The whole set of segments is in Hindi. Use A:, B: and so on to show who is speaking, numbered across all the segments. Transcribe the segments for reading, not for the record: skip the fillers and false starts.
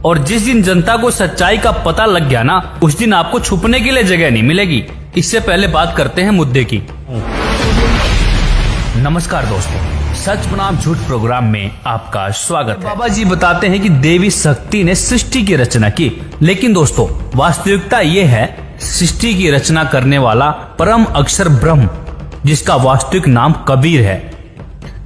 A: और जिस दिन जनता को सच्चाई का पता लग गया ना, उस दिन आपको छुपने के लिए जगह नहीं मिलेगी। इससे पहले बात करते हैं मुद्दे की। नमस्कार दोस्तों, सच बनाम झूठ प्रोग्राम में आपका स्वागत है। बाबा जी बताते हैं कि देवी शक्ति ने सृष्टि की रचना की, लेकिन दोस्तों वास्तविकता ये है, सृष्टि की रचना करने वाला परम अक्षर ब्रह्म, जिसका वास्तविक नाम कबीर है।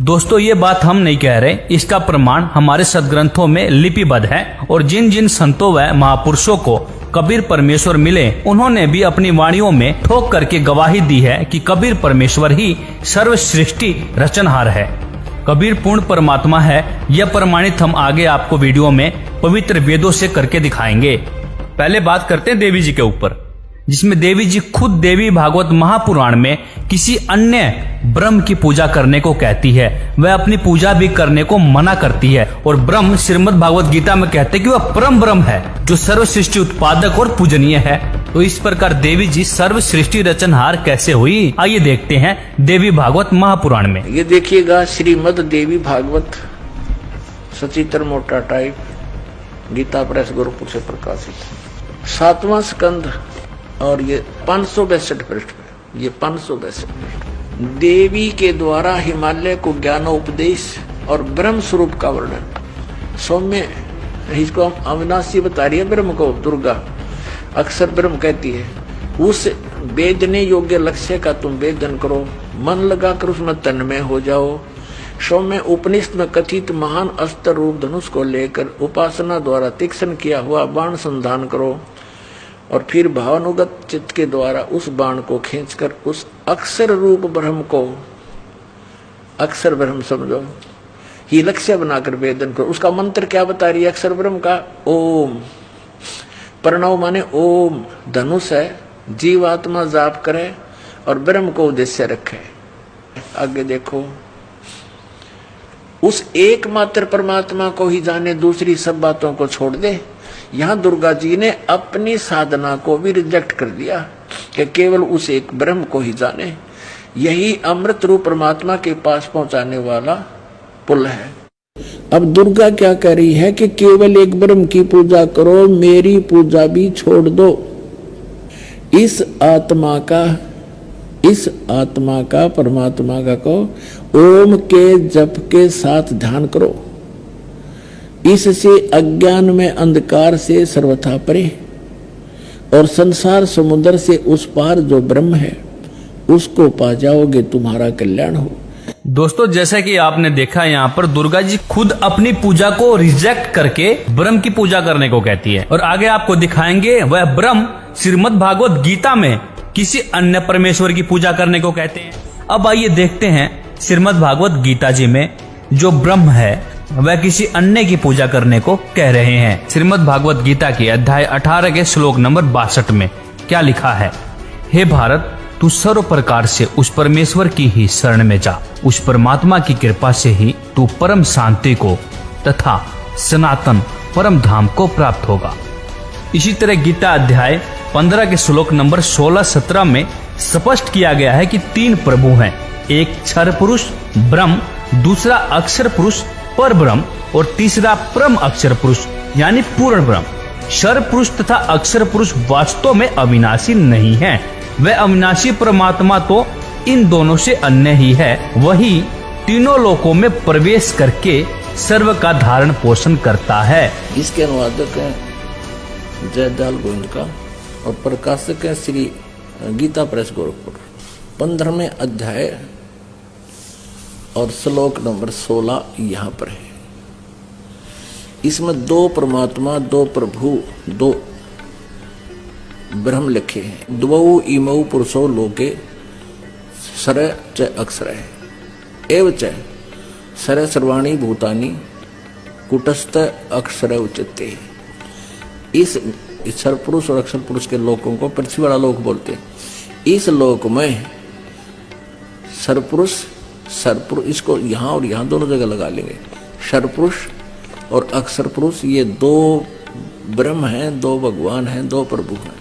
A: दोस्तों ये बात हम नहीं कह रहे, इसका प्रमाण हमारे सदग्रंथों में लिपिबद्ध है। और जिन जिन संतों व महापुरुषों को कबीर परमेश्वर मिले, उन्होंने भी अपनी वाणियों में ठोक करके गवाही दी है कि कबीर परमेश्वर ही सर्व सृष्टि रचनहार है। कबीर पूर्ण परमात्मा है। यह प्रमाणित हम आगे आपको वीडियो में पवित्र वेदों से करके दिखाएंगे। पहले बात करते हैं देवी जी के ऊपर, जिसमें देवी जी खुद देवी भागवत महापुराण में किसी अन्य ब्रह्म की पूजा करने को कहती है। वह अपनी पूजा भी करने को मना करती है। और ब्रह्म श्रीमद् भागवत गीता में कहते हैं कि वह परम ब्रह्म है, जो सर्व सृष्टि उत्पादक और पूजनीय है। तो इस प्रकार देवी जी सर्व सृष्टि रचनहार कैसे हुई, आइए देखते हैं देवी भागवत महापुराण में।
B: ये देखिएगा, श्रीमद् देवी भागवत सचित्र मोटा टाइप, गीता प्रेस गोरखपुर से प्रकाशित, 7वां स्कंद, और ये 562 पृष्ठ पे, ये 562 पृष्ठ। देवी के द्वारा हिमालय को ज्ञानोपदेश और ब्रह्म स्वरूप का वर्णन। सौम्य, इसको हम अविनाशी बता रही है ब्रह्म को, दुर्गा अक्सर ब्रह्म कहती है। उस वेदने योग्य लक्ष्य का तुम वेदन करो, मन लगाकर उसमें तन्मय हो जाओ। सौम्य, उपनिषद में कथित महान अस्त्र रूप धनुष को लेकर उपासना द्वारा तीक्ष्ण किया हुआ बाण संधान करो, और फिर भावानुगत चित्त के द्वारा उस बाण को खींचकर उस अक्षर रूप ब्रह्म को, अक्षर ब्रह्म समझो, ही लक्ष्य बनाकर वेदन करो। उसका मंत्र क्या बता रही है अक्षर ब्रह्म का? ओम। प्रणव माने ओम, धनुष है, जीवात्मा जाप करे और ब्रह्म को उद्देश्य रखे। आगे देखो, उस एकमात्र परमात्मा को ही जाने, दूसरी सब बातों को छोड़ दे। यहाँ दुर्गा जी ने अपनी साधना को भी रिजेक्ट कर दिया कि केवल उस एक ब्रह्म को ही जाने। यही अमृत रूप परमात्मा के पास पहुंचाने वाला पुल है। अब दुर्गा क्या कह रही है कि केवल एक ब्रह्म की पूजा करो, मेरी पूजा भी छोड़ दो। इस आत्मा का परमात्मा का को ओम के जप के साथ ध्यान करो। इससे अज्ञान में अंधकार से सर्वथा परे और संसार समुद्र से उस पार जो ब्रह्म है उसको पा जाओगे, तुम्हारा कल्याण हो।
A: दोस्तों जैसा कि आपने देखा, यहाँ पर दुर्गा जी खुद अपनी पूजा को रिजेक्ट करके ब्रह्म की पूजा करने को कहती है। और आगे आपको दिखाएंगे वह ब्रह्म श्रीमद् भागवत गीता में किसी अन्य परमेश्वर की पूजा करने को कहते हैं। अब आइए देखते हैं श्रीमद् भागवत गीता जी में जो ब्रह्म है वह किसी अन्य की पूजा करने को कह रहे हैं। श्रीमद् भागवत गीता के अध्याय 18 के श्लोक नंबर 62 में क्या लिखा है? हे भारत, तू सर्व प्रकार से उस परमेश्वर की ही शरण में जा। उस परमात्मा की कृपा से ही तू परम शांति को तथा सनातन परम धाम को प्राप्त होगा। इसी तरह गीता अध्याय 15 के श्लोक नंबर 16-17 में स्पष्ट किया गया है कि 3 प्रभु हैं, एक क्षर पुरुष ब्रह्म, दूसरा अक्षर पुरुष पर ब्रह्म और तीसरा परम अक्षर पुरुष यानी पूर्ण ब्रह्म। क्षर पुरुष तथा अक्षर पुरुष वास्तव में अविनाशी नहीं है। वह अविनाशी परमात्मा तो इन दोनों से अन्य ही है। वही तीनों लोकों में प्रवेश करके सर्व का धारण पोषण करता है।
B: इसके अनुवादक है जयदयाल गोविंद का और प्रकाशक है श्री गीता प्रेस गोरखपुर। 15वें अध्याय और श्लोक नंबर 16 यहाँ पर है। इसमें 2 परमात्मा, 2 प्रभु, 2 ब्रह्म लिखे हैं। द्वौ इमौ पुरुषो लोके सर च अक्षर एव च सर सर्वाणी भूतानि कुटस्थ अक्षर उच्यते। इस सर पुरुष और अक्षर पुरुष के लोकों को पृथ्वी वाला लोक बोलते हैं। इस लोक में सरपुरुष, सरपुरुष, इसको यहाँ और यहाँ दोनों जगह लगा लेंगे। सरपुरुष और अक्षर पुरुष ये 2 ब्रह्म हैं, 2 भगवान हैं, 2 प्रभु हैं।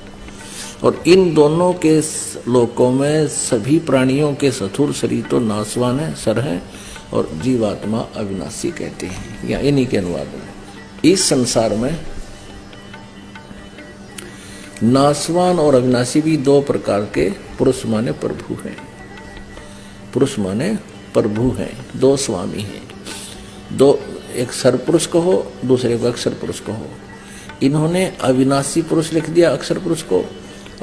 B: और इन दोनों के लोकों में सभी प्राणियों के स्थूल शरीर तो नाशवान है, सर है, और जीवात्मा अविनाशी कहते हैं, या इन्हीं के अनुवाद में। इस संसार में नासवान और अविनाशी भी दो प्रकार के पुरुष माने प्रभु हैं। पुरुष माने प्रभु हैं, दो स्वामी हैं, दो, एक सरपुरुष को हो, दूसरे को अक्षर पुरुष को हो। इन्होंने अविनाशी पुरुष लिख दिया अक्षर पुरुष को,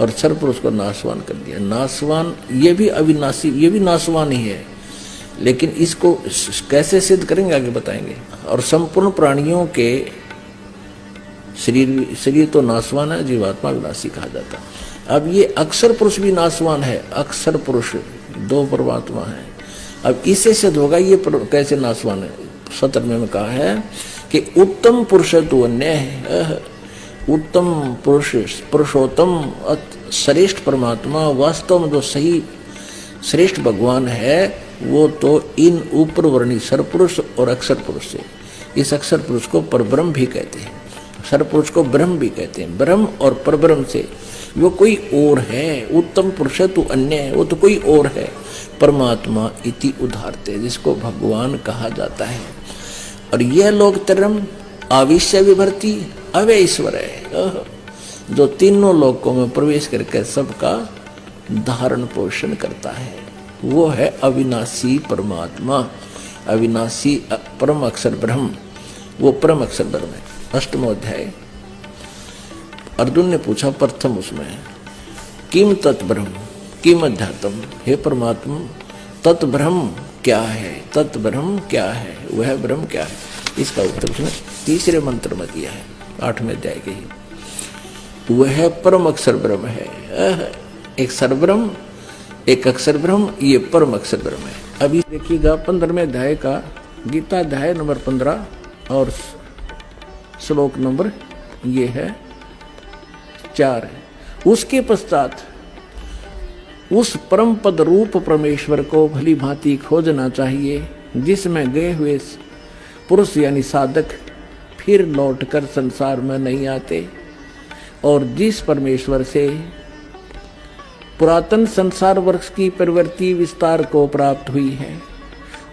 B: और सरपुरुष को नासवान कर दिया। नासवान ये भी अविनाशी, ये भी नासवान ही है, लेकिन इसको कैसे सिद्ध करेंगे आगे बताएंगे। और संपूर्ण प्राणियों के शरीर तो नासवान है, जीवात्मा विनाशी कहा जाता है। अब ये अक्षर पुरुष भी नासवान है। अक्षर पुरुष दो परमात्मा है। अब इससे सिद्ध होगा ये कैसे नासवान है। 17वें में कहा है कि उत्तम पुरुष तो अन्य है। उत्तम पुरुष, पुरुषोत्तम, श्रेष्ठ परमात्मा, वास्तव में जो सही श्रेष्ठ भगवान है वो तो इन ऊपर वर्णित सरपुरुष और अक्षर पुरुष से, इस अक्षर पुरुष को परब्रह्म भी कहते हैं, सरपुरुष को ब्रह्म भी कहते हैं। ब्रह्म और परब्रह्म से वो कोई और है। उत्तम पुरुष तो अन्य है, वो तो कोई और है। परमात्मा इति उदाहरते, जिसको भगवान कहा जाता है। और यह लोकतरम आविश्य विभर्ति अव्यय ईश्वर है, जो तीनों लोकों में प्रवेश करके सबका धारण पोषण करता है। वो है अविनाशी परमात्मा, अविनाशी परम अक्षर ब्रह्म, वो परम अक्षर ब्रह्म है। 8वां अध्याय। अर्जुन ने पूछा प्रथम उसमें, किम तत् ब्रह्म किम अध्यात्म, हे परमात्मा तत् ब्रह्म क्या है, तत् ब्रह्म क्या है, वह ब्रह्म क्या है। इसका उत्तर उसने तीसरे मंत्र में दिया है, 8वें अध्याय के ही। वह परम अक्षर ब्रह्म है। एक सरब्रह्म, एक अक्षर ब्रह्म, ये परम अक्षर ब्रह्म है। अभी देखिएगा 15वें अध्याय का गीता अध्याय नंबर 15 और श्लोक नंबर ये है 4। उसके पश्चात उस परम पद रूप परमेश्वर को भली भांति खोजना चाहिए, जिसमें गए हुए पुरुष यानी साधक फिर लौटकर संसार में नहीं आते, और जिस परमेश्वर से पुरातन संसार वर्ष की प्रवृत्ति विस्तार को प्राप्त हुई है,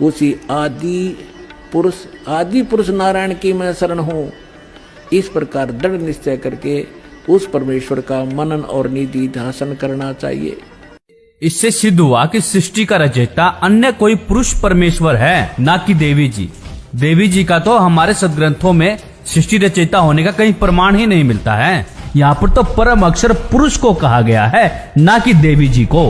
B: उसी आदि पुरुष नारायण की मैं शरण हूँ। इस प्रकार दृढ़ निश्चय करके उस परमेश्वर का मनन और निधि ध्यान करना चाहिए।
A: इससे सिद्ध हुआ कि सृष्टि का रचयिता अन्य कोई पुरुष परमेश्वर है, ना कि देवी जी। देवी जी का तो हमारे सदग्रंथों में सृष्टि रचयिता होने का कहीं प्रमाण ही नहीं मिलता है। यहाँ पर तो परम अक्षर पुरुष को कहा गया है, ना कि देवी जी को।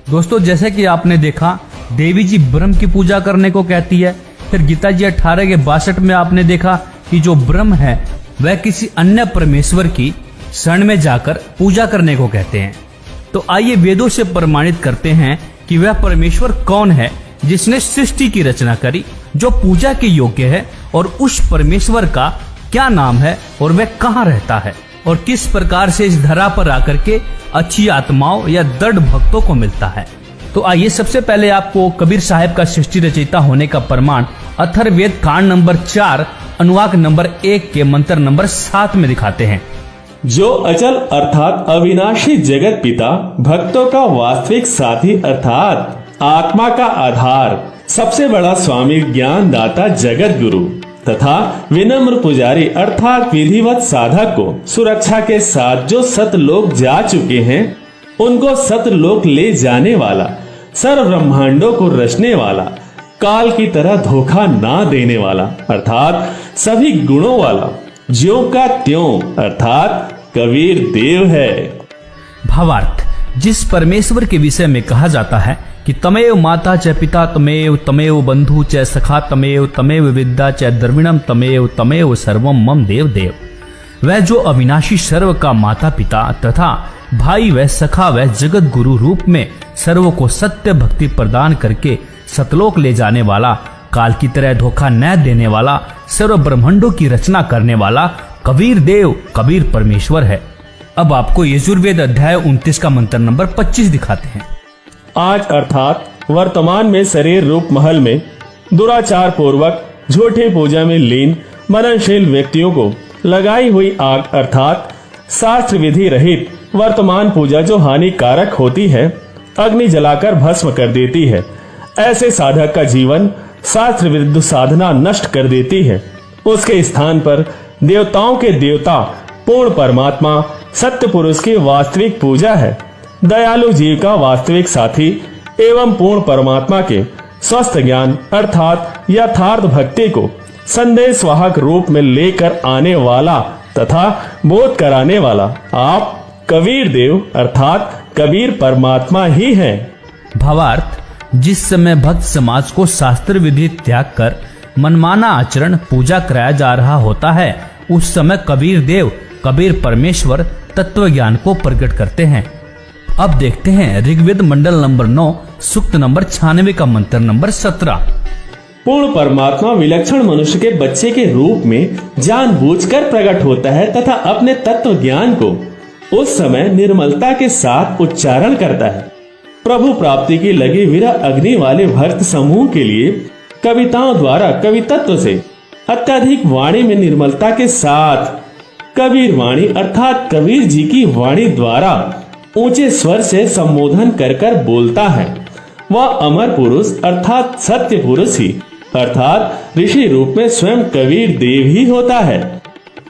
A: दोस्तों, जैसे कि आपने देखा, देवी जी ब्रह्म की पूजा करने को कहती है। फिर गीता जी 18 के 62 में आपने देखा कि जो ब्रह्म है वह किसी अन्य परमेश्वर की शरण में जाकर पूजा करने को कहते हैं। तो आइए वेदों से प्रमाणित करते हैं कि वह परमेश्वर कौन है जिसने सृष्टि की रचना करी, जो पूजा के योग्य है, और उस परमेश्वर का क्या नाम है और वह कहाँ रहता है, और किस प्रकार से इस धरा पर आकर के अच्छी आत्माओं या दृढ़ भक्तों को मिलता है। तो आइए सबसे पहले आपको कबीर साहब का सृष्टि रचयिता होने का प्रमाण अथर्ववेद कांड नंबर 4 अनुवाक नंबर 1 के मंत्र नंबर 7 में दिखाते हैं।
C: जो अचल अर्थात अविनाशी जगत पिता, भक्तों का वास्तविक साथी अर्थात आत्मा का आधार, सबसे बड़ा स्वामी ज्ञान दाता जगत गुरु तथा विनम्र पुजारी अर्थात विधिवत साधक को सुरक्षा के साथ जो सतलोक जा चुके हैं, उनको सतलोक ले जाने वाला, सर्व ब्रह्मांडों को रचने वाला, काल की तरह धोखा ना देने वाला अर्थात सभी गुणों वाला, ज्यों का त्यों अर्थात कबीर देव है।
A: भावार्थ, जिस परमेश्वर के विषय में कहा जाता है कि तमेव माता च पिता तमेव, तमेव बंधु च सखा तमेव, तमेव विद्या च द्रविणम तमेव, तमेव सर्वम मम देव देव, वह जो अविनाशी सर्व का माता पिता तथा भाई व सखा व जगत गुरु रूप में सर्व को सत्य भक्ति प्रदान करके सतलोक ले जाने वाला, काल की तरह धोखा न देने वाला, सर्व ब्रह्मांडों की रचना करने वाला कबीर देव, कबीर परमेश्वर है। अब आपको यजुर्वेद अध्याय 29 का मंत्र नंबर 25 दिखाते हैं।
C: आज अर्थात वर्तमान में शरीर रूप महल में दुराचार पूर्वक झूठे पूजा में लीन मननशील व्यक्तियों को लगाई हुई आग अर्थात शास्त्र विधि रहित वर्तमान पूजा जो हानिकारक होती है, अग्नि जलाकर भस्म कर देती है। ऐसे साधक का जीवन शास्त्र विरुद्ध साधना नष्ट कर देती है। उसके स्थान पर देवताओं के देवता पूर्ण परमात्मा सत्य पुरुष की वास्तविक पूजा है। दयालु जीव का वास्तविक साथी एवं पूर्ण परमात्मा के स्वस्थ ज्ञान अर्थात यथार्थ भक्ति को संदेश वाहक रूप में लेकर आने वाला तथा बोध कराने वाला आप कबीर देव अर्थात कबीर परमात्मा ही हैं।
A: भावार्थ, जिस समय भक्त समाज को शास्त्र विधि त्याग कर मनमाना आचरण पूजा कराया जा रहा होता है, उस समय कबीर देव कबीर परमेश्वर तत्व ज्ञान को प्रकट करते हैं। अब देखते हैं ऋग्वेद मंडल नंबर 9 सूक्त नंबर 96 का मंत्र नंबर 17।
C: पूर्ण परमात्मा विलक्षण मनुष्य के बच्चे के रूप में जानबूझकर प्रकट होता है तथा अपने तत्व ज्ञान को उस समय निर्मलता के साथ उच्चारण करता है। प्रभु प्राप्ति की लगी विरह अग्नि वाले भक्त समूह के लिए कविताओं द्वारा कवितत्व से अत्यधिक वाणी में निर्मलता के साथ कबीर वाणी अर्थात कबीर जी की वाणी द्वारा ऊंचे स्वर से संबोधन कर कर बोलता है। वह अमर पुरुष अर्थात सत्य पुरुष ही अर्थात ऋषि रूप में स्वयं कबीर देव ही होता है,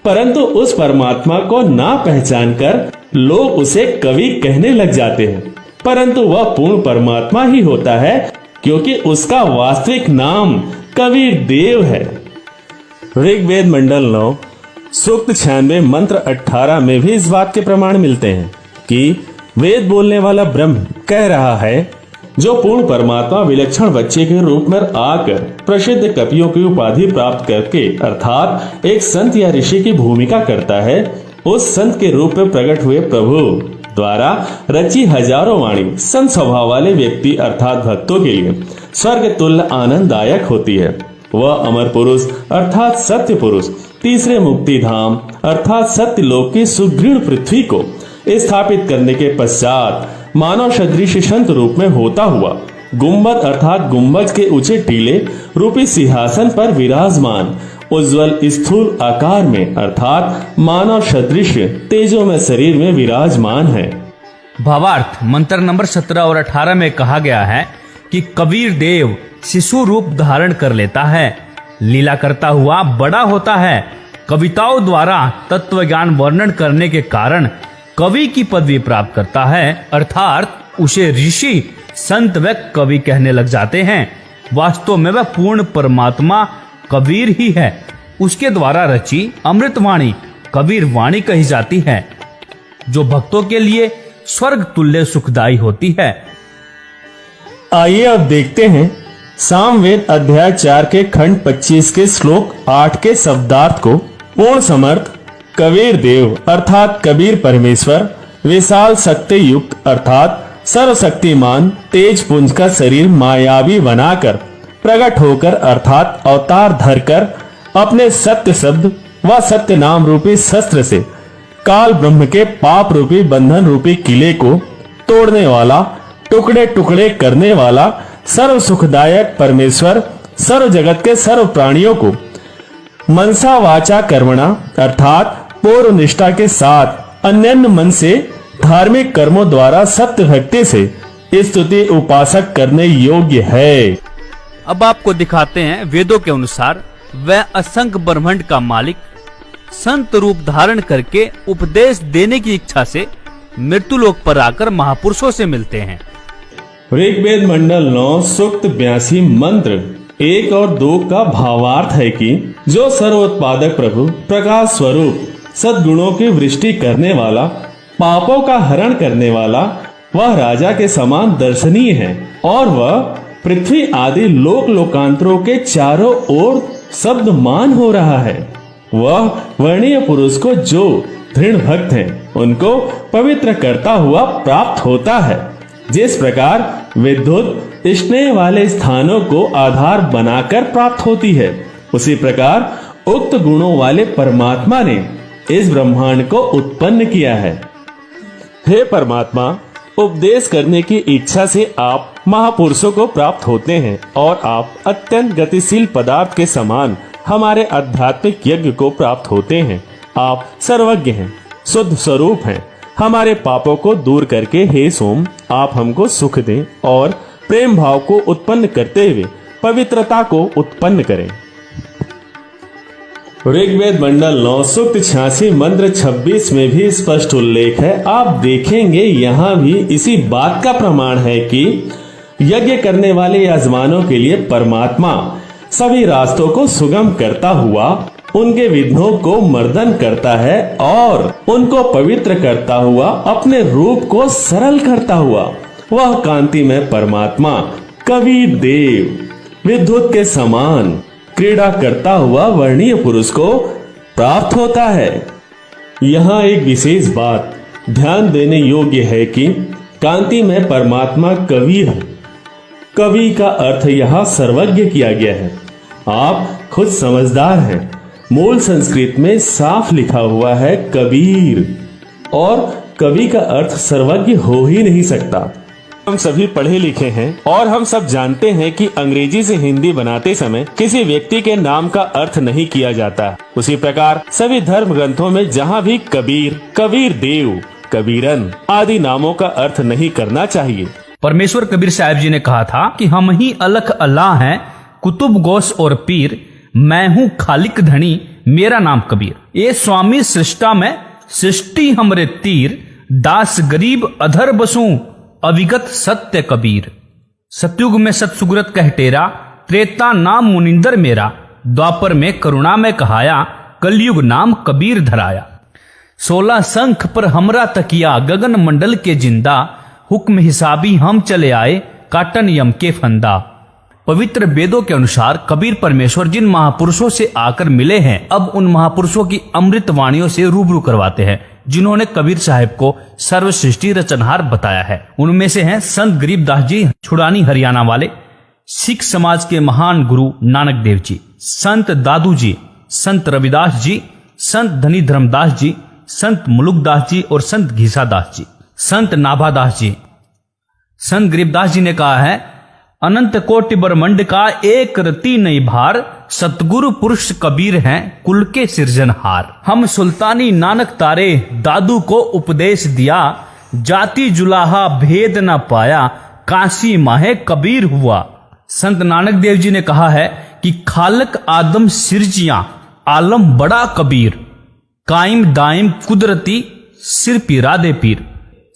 C: परंतु उस परमात्मा को ना पहचान कर लोग उसे कवि कहने लग जाते हैं, परंतु वह पूर्ण परमात्मा ही होता है क्योंकि उसका वास्तविक नाम कबीर देव है। ऋग्वेद मंडल 9 सूक्त 96 मंत्र 18 में भी इस बात के प्रमाण मिलते हैं कि वेद बोलने वाला ब्रह्म कह रहा है, जो पूर्ण परमात्मा विलक्षण बच्चे के रूप में आकर प्रसिद्ध कवियों की उपाधि प्राप्त करके अर्थात एक संत या ऋषि की भूमिका करता है, उस संत के रूप में प्रकट हुए प्रभु द्वारा रची हजारों वाणी संत स्वभाव वाले व्यक्ति अर्थात भक्तों के लिए स्वर्ग तुल्य आनंददायक होती है। वह अमर पुरुष अर्थात सत्य पुरुष तीसरे मुक्ति धाम अर्थात सत्य लोक की सुदृढ़ पृथ्वी को स्थापित करने के पश्चात मानव सदृश संत रूप में होता हुआ गुम्बद अर्थात गुम्बज के ऊंचे टीले रूपी सिंहासन पर विराजमान उज्जवल स्थूल आकार में अर्थात मानव सदृश तेजो में शरीर में विराजमान है।
A: भावार्थ, मंत्र नंबर 17 और 18 में कहा गया है कि कबीर देव शिशु रूप धारण कर लेता है, लीला करता हुआ बड़ा होता है, कविताओं द्वारा तत्व ज्ञान वर्णन करने के कारण कवि की पदवी प्राप्त करता है, अर्थात उसे ऋषि संत व कवि कहने लग जाते हैं। वास्तव में वह पूर्ण परमात्मा कबीर ही है। उसके द्वारा रची अमृतवाणी कबीर वाणी कही जाती है, जो भक्तों के लिए स्वर्ग तुल्य सुखदायी होती है।
C: आइए अब देखते हैं सामवेद अध्याय 4 के खंड 25 के श्लोक 8 के शब्दार्थ को। पूर्ण समर्थ कबीर देव अर्थात कबीर परमेश्वर विशाल शक्ति युक्त अर्थात सर्वशक्तिमान तेज पुंज का शरीर मायावी बनाकर प्रकट होकर अर्थात अवतार धरकर अपने सत्य शब्द व सत्य नाम रूपी शस्त्र से काल ब्रह्म के पाप रूपी बंधन रूपी किले को तोड़ने वाला टुकड़े टुकड़े करने वाला सर्व सुखदायक परमेश्वर सर्व जगत के सर्व प्राणियों को मनसा वाचा कर्मणा अर्थात पूर्व निष्ठा के साथ अन्यन्य मन से धार्मिक कर्मों द्वारा सत्य भक्ति से स्तुति उपासक करने योग्य है।
A: अब आपको दिखाते हैं वेदों के अनुसार वह असंख्य ब्रह्मांड का मालिक संत रूप धारण करके उपदेश देने की इच्छा से मृत्युलोक पर आकर महापुरुषों से मिलते हैं।
C: ऋग्वेद मंडल 9 सूक्त 82 मंत्र 1 और 2 का भावार्थ है कि जो सर्वोत्पादक प्रभु प्रकाश स्वरूप सद्गुणों की वृष्टि करने वाला पापों का हरण करने वाला वह राजा के समान दर्शनीय है और वह पृथ्वी आदि लोक लोकांतरों के चारों ओर शब्दमान हो रहा है। वह वर्णीय पुरुष को जो दृढ़ भक्त हैं उनको पवित्र करता हुआ प्राप्त होता है। जिस प्रकार विद्युत स्नेह वाले स्थानों को आधार बनाकर प्राप्त होती है, उसी प्रकार उक्त गुणों वाले परमात्मा ने इस ब्रह्मांड को उत्पन्न किया है। हे परमात्मा, उपदेश करने की इच्छा से आप महापुरुषों को प्राप्त होते हैं और आप अत्यंत गतिशील पदार्थ के समान हमारे आध्यात्मिक यज्ञ को प्राप्त होते हैं। आप सर्वज्ञ हैं, शुद्ध स्वरूप हैं। हमारे पापों को दूर करके हे सोम आप हमको सुख दें और प्रेम भाव को उत्पन्न करते हुए पवित्रता को उत्पन्न करें। ऋग्वेद मंडल 9 सूक्त 86 मंत्र 26 में भी स्पष्ट उल्लेख है। आप देखेंगे यहाँ भी इसी बात का प्रमाण है कि यज्ञ करने वाले यजमानों के लिए परमात्मा सभी रास्तों को सुगम करता हुआ उनके विघ्नों को मर्दन करता है और उनको पवित्र करता हुआ अपने रूप को सरल करता हुआ वह कांति में परमात्मा कबीर देव विद्युत के समान क्रीड़ा करता हुआ वर्णीय पुरुष को प्राप्त होता है। यहाँ एक विशेष बात ध्यान देने योग्य है कि कांति में परमात्मा कबीर है। कवि का अर्थ यहाँ सर्वज्ञ किया गया है। आप खुद समझदार हैं। मूल संस्कृत में साफ लिखा हुआ है कबीर, और कवि का अर्थ सर्वज्ञ हो ही नहीं सकता। हम सभी पढ़े लिखे हैं और हम सब जानते हैं कि अंग्रेजी से हिंदी बनाते समय किसी व्यक्ति के नाम का अर्थ नहीं किया जाता। उसी प्रकार सभी धर्म ग्रंथों में जहाँ भी कबीर, कबीर देव, कबीरन आदि नामों का अर्थ नहीं करना चाहिए।
A: परमेश्वर कबीर साहब जी ने कहा था कि हम ही अलख अल्लाह हैं, कुतुब गौस और पीर, मैं हूँ खालिक धनी, मेरा नाम कबीर। ये स्वामी सृष्टा में सृष्टि हमरे तीर, दास गरीब अधर बसूं अविगत सत्य कबीर। सतयुग में सतसुग्रत कह टेरा, त्रेता नाम मुनिंदर मेरा, द्वापर में करुणा में कहाया, कलयुग नाम कबीर धराया। 16 शंख पर हमरा तकिया, गगन मंडल के जिंदा, हुक्म हिसाबी हम चले आए, काटन यम के फंदा। पवित्र वेदों के अनुसार कबीर परमेश्वर जिन महापुरुषों से आकर मिले हैं, अब उन महापुरुषों की अमृत वाणियों से रूबरू करवाते हैं जिन्होंने कबीर साहब को सर्वसृष्टि रचनहार बताया है। उनमें से हैं संत गरीबदास जी छुड़ानी हरियाणा वाले, सिख समाज के महान गुरु नानक देव जी, संत दादू जी, संत रविदास जी, संत धनी धर्मदास जी, संत मुलुकदास जी और संत घीसादास जी, संत नाभादास जी। संत गरीबदास जी ने कहा है, अनंत कोटि ब्रह्मंड का एक रति नहीं भार, सतगुरु पुरुष कबीर हैं कुल के सिरजनहार। हम सुल्तानी नानक तारे, दादू को उपदेश दिया, जाति जुलाहा भेद न पाया, काशी माहे कबीर हुआ। संत नानक देव जी ने कहा है कि खालक आदम सिरजिया, आलम बड़ा कबीर, कायम दायम कुदरती, सिर पीरा दे पीर,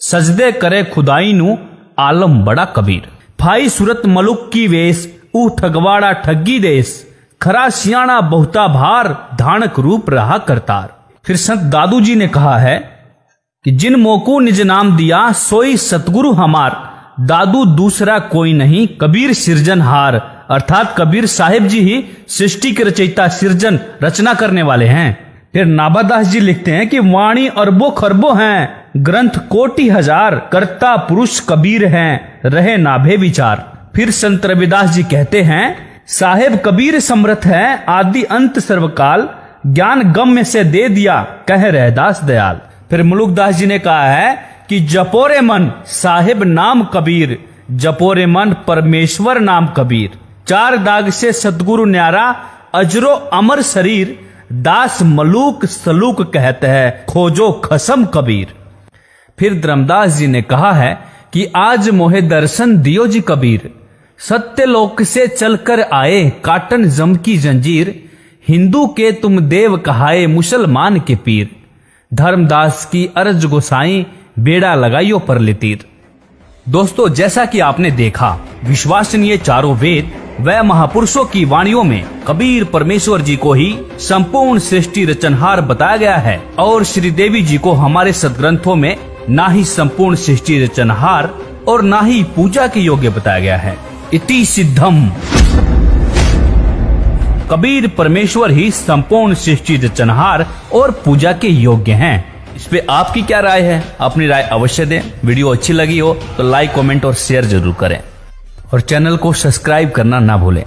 A: सजदे करे खुदाई नु, आलम बड़ा कबीर। भाई सूरत मलुक की वेश, ऊ ठगवाड़ा ठगी देश, खरा सियाणा बहुता भार, धानक रूप रहा करतार। फिर संत दादू जी ने कहा है कि जिन मोको निज नाम दिया, सोई सतगुरु हमार, दादू दूसरा कोई नहीं, कबीर सिरजनहार। अर्थात कबीर साहिब जी ही सृष्टि के रचयिता, सिरजन रचना करने वाले हैं। फिर नाभादास जी लिखते हैं कि वाणी अरबों खरबों हैं, ग्रंथ कोटि हजार, कर्ता पुरुष कबीर हैं, रहे नाभे विचार। फिर संत रविदास जी कहते हैं, साहेब कबीर समर्थ है, आदि अंत सर्वकाल, ज्ञान गम्य से दे दिया, कह रहदास दयाल। फिर मुलुकदास जी ने कहा है कि जपोरे मन साहेब नाम कबीर, जपोरे मन परमेश्वर नाम कबीर। 4 दाग से सतगुरु न्यारा, अजरो अमर शरीर, दास मलूक सलूक कहते हैं, खोजो खसम कबीर। फिर धर्मदास जी ने कहा है कि आज मोहे दर्शन दियो जी कबीर, सत्यलोक से चलकर आए, काटन जम की जंजीर, हिंदू के तुम देव कहाए, मुसलमान के पीर। धर्मदास की अर्ज गोसाई, बेड़ा लगाइयो पर लितीर। दोस्तों, जैसा कि आपने देखा, विश्वसनीय चारों वेद व महापुरुषों की वाणियों में कबीर परमेश्वर जी को ही संपूर्ण सृष्टि रचनहार बताया गया है, और श्री देवी जी को हमारे सदग्रंथों में ना ही संपूर्ण सृष्टि रचनहार और ना ही पूजा के योग्य बताया गया है। इति सिद्धम, कबीर परमेश्वर ही संपूर्ण सृष्टि रचनहार और पूजा के योग्य हैं। इस पे आपकी क्या राय है? अपनी राय अवश्य दें। वीडियो अच्छी लगी हो तो लाइक, कमेंट और शेयर जरूर करें, और चैनल को सब्सक्राइब करना ना भूलें।